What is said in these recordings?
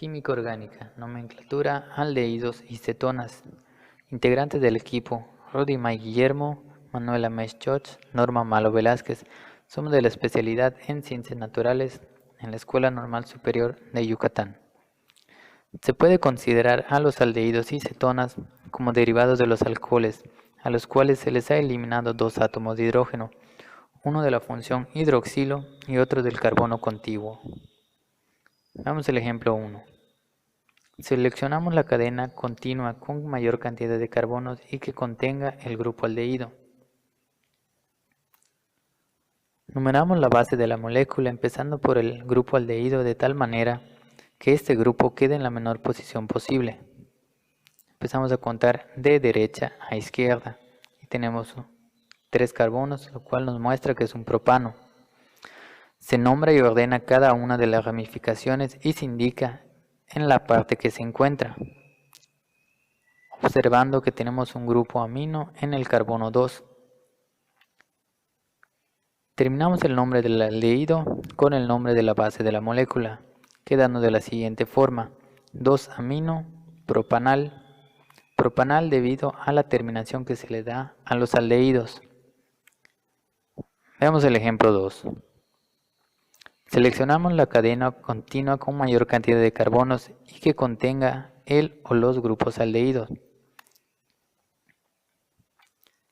Química orgánica, nomenclatura, aldehídos y cetonas. Integrantes del equipo: Rudy May Guillermo, Manuela Meschot, Norma Malo Velázquez. Somos de la especialidad en Ciencias Naturales en la Escuela Normal Superior de Yucatán. Se puede considerar a los aldehídos y cetonas como derivados de los alcoholes, a los cuales se les ha eliminado dos átomos de hidrógeno, uno de la función hidroxilo y otro del carbono contiguo. Veamos el ejemplo 1. Seleccionamos la cadena continua con mayor cantidad de carbonos y que contenga el grupo aldehído. Numeramos la base de la molécula empezando por el grupo aldehído de tal manera que este grupo quede en la menor posición posible. Empezamos a contar de derecha a izquierda y tenemos 3 carbonos, lo cual nos muestra que es un propano. Se nombra y ordena cada una de las ramificaciones y se indica en la parte que se encuentra, observando que tenemos un grupo amino en el carbono 2. Terminamos el nombre del aldehído con el nombre de la base de la molécula, quedando de la siguiente forma: 2-amino propanal, propanal debido a la terminación que se le da a los aldehídos. Veamos el ejemplo 2. Seleccionamos la cadena continua con mayor cantidad de carbonos y que contenga el o los grupos aldehídos.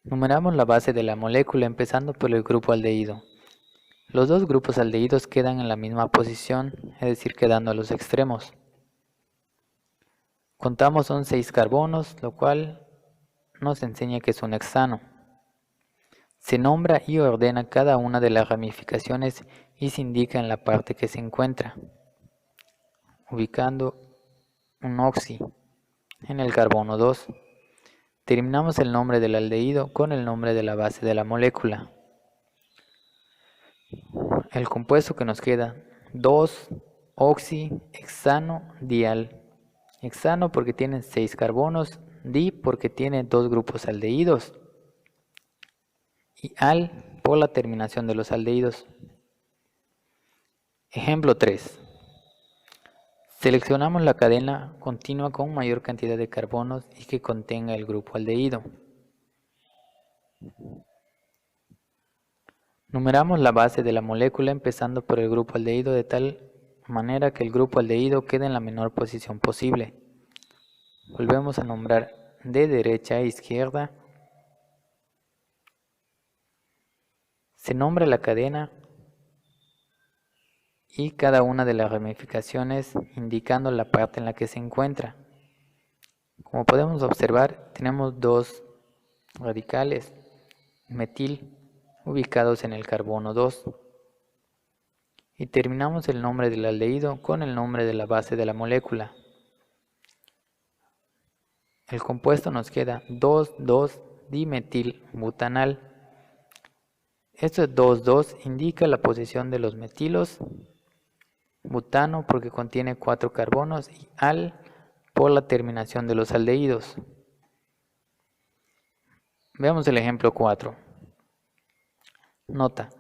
Numeramos la base de la molécula empezando por el grupo aldehído. Los dos grupos aldehídos quedan en la misma posición, es decir, quedando a los extremos. Contamos son 6 carbonos, lo cual nos enseña que es un hexano. Se nombra y ordena cada una de las ramificaciones y se indica en la parte que se encuentra, ubicando un oxi en el carbono 2. Terminamos el nombre del aldehído con el nombre de la base de la molécula. El compuesto que nos queda: 2-oxi-hexano-dial. Hexano porque tiene 6 carbonos, di porque tiene 2 grupos aldehídos y al por la terminación de los aldehídos. Ejemplo 3. Seleccionamos la cadena continua con mayor cantidad de carbonos y que contenga el grupo aldehído. Numeramos la base de la molécula empezando por el grupo aldehído de tal manera que el grupo aldehído quede en la menor posición posible. Volvemos a nombrar de derecha a izquierda. Se nombra la cadena y cada una de las ramificaciones indicando la parte en la que se encuentra. Como podemos observar, tenemos 2 radicales metil ubicados en el carbono 2. Y terminamos el nombre del aldehído con el nombre de la base de la molécula. El compuesto nos queda 2,2-dimetilbutanal. Esto 2,2 indica la posición de los metilos, butano porque contiene 4 carbonos y al por la terminación de los aldehídos. Veamos el ejemplo 4. Nota: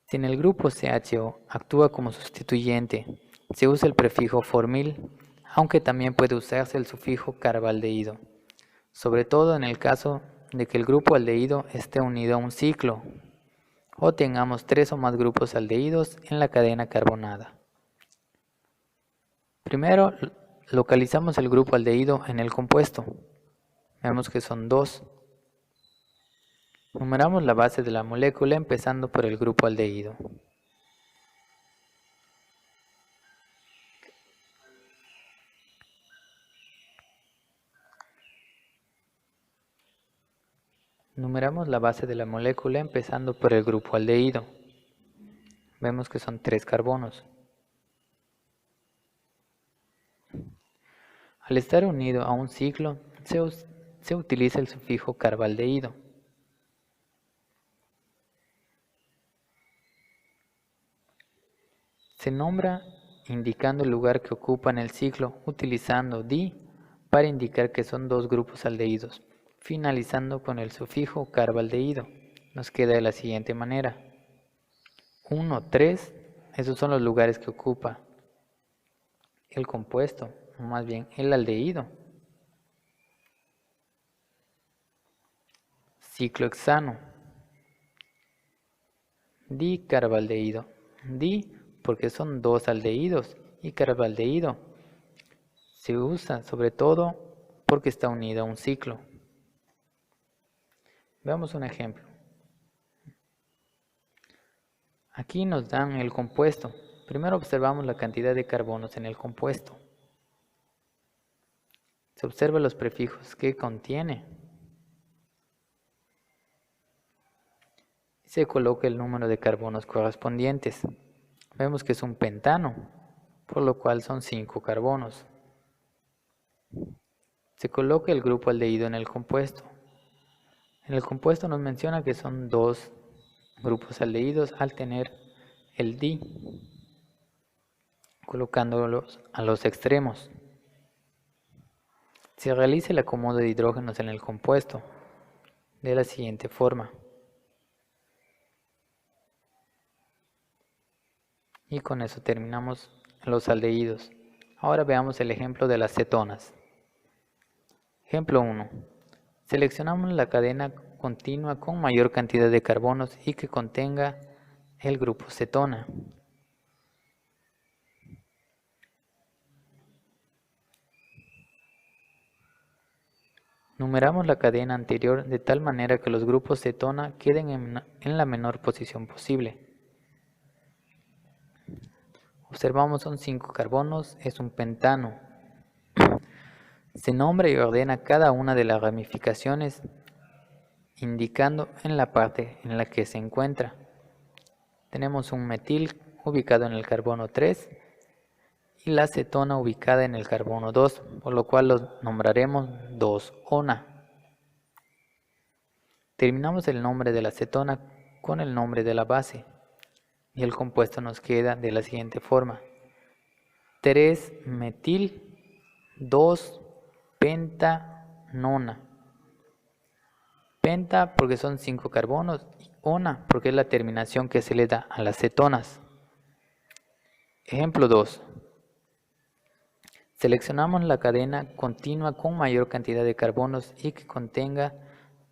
si en el grupo CHO actúa como sustituyente, se usa el prefijo formil, aunque también puede usarse el sufijo carbaldehído, sobre todo en el caso de que el grupo aldehído esté unido a un ciclo o tengamos 3 o más grupos aldehídos en la cadena carbonada. Primero localizamos el grupo aldehído en el compuesto. Vemos que son 2. Numeramos la base de la molécula empezando por el grupo aldehído. Numeramos la base de la molécula empezando por el grupo aldehído. Vemos que son 3 carbonos. Al estar unido a un ciclo, se utiliza el sufijo carbaldehído. Se nombra indicando el lugar que ocupa en el ciclo, utilizando di para indicar que son 2 grupos aldehídos, finalizando con el sufijo carbaldehído. Nos queda de la siguiente manera: 1, 3, esos son los lugares que ocupa. el compuesto, o más bien el aldehído. Ciclohexano. Dicarbaldehído. Di porque son dos aldehídos y carbaldehído se usa sobre todo porque está unido a un ciclo. Veamos un ejemplo. Aquí nos dan el compuesto. Primero observamos la cantidad de carbonos en el compuesto. Se observan los prefijos que contiene. Se coloca el número de carbonos correspondientes. Vemos que es un pentano, por lo cual son 5 carbonos. Se coloca el grupo aldehído en el compuesto. En el compuesto nos menciona que son 2 grupos aldehídos al tener el di, colocándolos a los extremos. Se realiza el acomodo de hidrógenos en el compuesto de la siguiente forma. Y con eso terminamos los aldehídos. Ahora veamos el ejemplo de las cetonas. Ejemplo 1. Seleccionamos la cadena continua con mayor cantidad de carbonos y que contenga el grupo cetona. Numeramos la cadena anterior de tal manera que los grupos cetona queden en la menor posición posible. Observamos son 5 carbonos, es un pentano. Se nombra y ordena cada una de las ramificaciones indicando en la parte en la que se encuentra. Tenemos un metil ubicado en el carbono 3 y la cetona ubicada en el carbono 2, por lo cual los nombraremos 2-ona. Terminamos el nombre de la cetona con el nombre de la base y el compuesto nos queda de la siguiente forma: 3-metil-2-pentanona. Penta porque son 5 carbonos y ona porque es la terminación que se le da a las cetonas. Ejemplo 2. Seleccionamos la cadena continua con mayor cantidad de carbonos y que contenga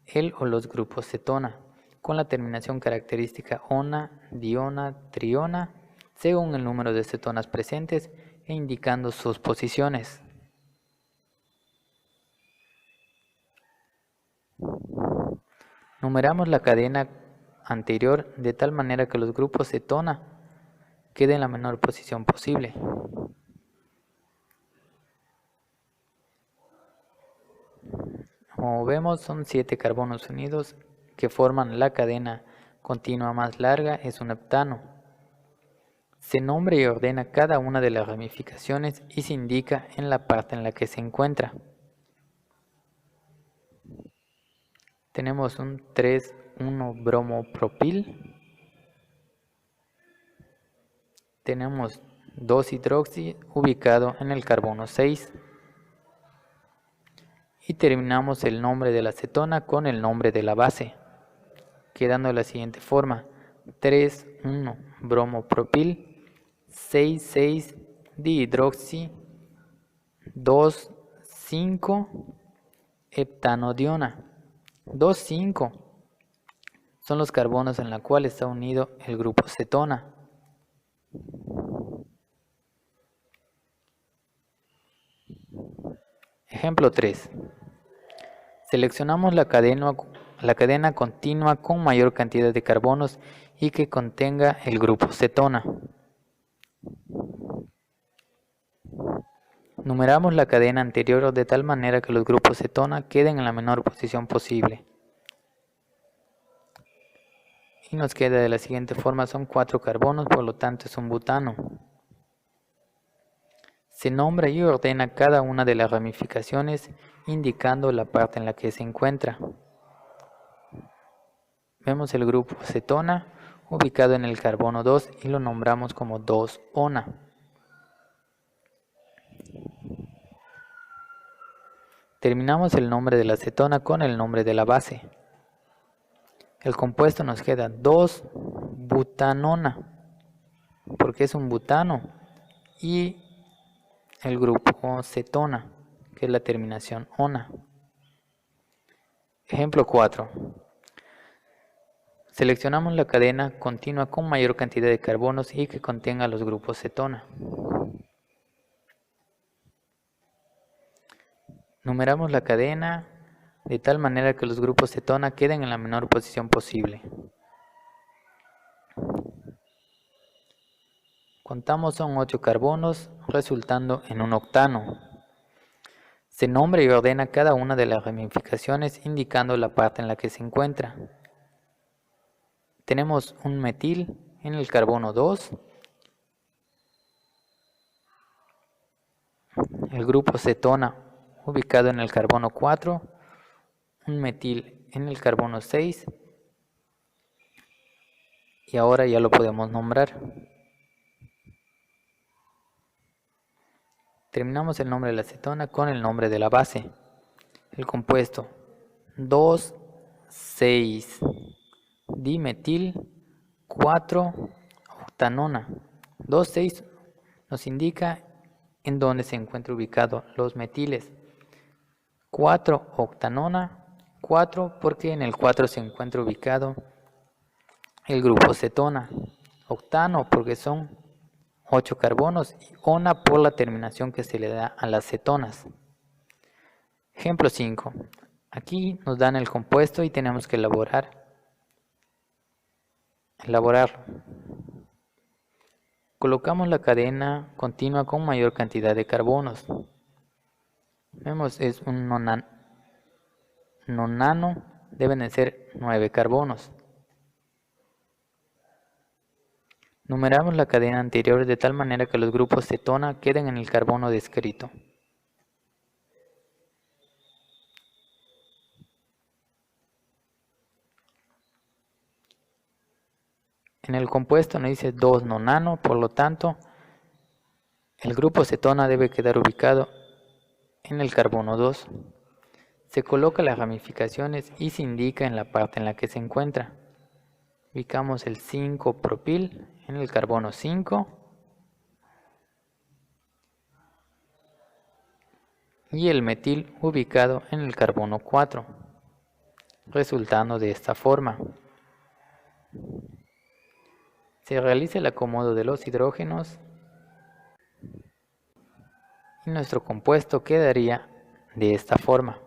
el o los grupos cetona, con la terminación característica ona, diona, triona, según el número de cetonas presentes e indicando sus posiciones. Numeramos la cadena anterior de tal manera que los grupos cetona queden en la menor posición posible. Como vemos, son 7 carbonos unidos que forman la cadena continua más larga, es un heptano. Se nombra y ordena cada una de las ramificaciones y se indica en la parte en la que se encuentra. Tenemos un 3,1-bromopropil. Tenemos 2-hidroxi ubicado en el carbono 6. Y terminamos el nombre de la cetona con el nombre de la base, quedando de la siguiente forma: 3,1-bromopropil, 6,6-dihidroxi, 2,5-heptanodiona. 2,5 son los carbonos en los cuales está unido el grupo cetona. Ejemplo 3. Seleccionamos la cadena continua con mayor cantidad de carbonos y que contenga el grupo cetona. Numeramos la cadena anterior de tal manera que los grupos cetona queden en la menor posición posible. Y nos queda de la siguiente forma: son 4 carbonos, por lo tanto es un butano. Se nombra y ordena cada una de las ramificaciones indicando la parte en la que se encuentra. Vemos el grupo cetona ubicado en el carbono 2 y lo nombramos como 2-ona. Terminamos el nombre de la cetona con el nombre de la base. El compuesto nos queda 2-butanona porque es un butano y el grupo cetona, que es la terminación ona. Ejemplo 4. Seleccionamos la cadena continua con mayor cantidad de carbonos y que contenga los grupos cetona. Numeramos la cadena de tal manera que los grupos cetona queden en la menor posición posible. Contamos son 8 carbonos, resultando en un octano. Se nombra y ordena cada una de las ramificaciones indicando la parte en la que se encuentra. Tenemos un metil en el carbono 2, el grupo cetona ubicado en el carbono 4, un metil en el carbono 6 y ahora ya lo podemos nombrar. Terminamos el nombre de la cetona con el nombre de la base. El compuesto 2,6-dimetil 4-octanona. 2,6 nos indica en dónde se encuentran ubicados los metiles. 4-octanona, 4 porque en el 4 se encuentra ubicado el grupo cetona. Octano porque son 8 carbonos y ona por la terminación que se le da a las cetonas. Ejemplo 5. Aquí nos dan el compuesto y tenemos que elaborarlo. Colocamos la cadena continua con mayor cantidad de carbonos. Vemos es un nonano, deben de ser 9 carbonos. Numeramos la cadena anterior de tal manera que los grupos cetona queden en el carbono descrito. En el compuesto nos dice 2 nonano, por lo tanto, el grupo cetona debe quedar ubicado en el carbono 2. Se coloca las ramificaciones y se indica en la parte en la que se encuentra. Ubicamos el 5-propil en el carbono 5 y el metil ubicado en el carbono 4, resultando de esta forma. Se realiza el acomodo de los hidrógenos y nuestro compuesto quedaría de esta forma.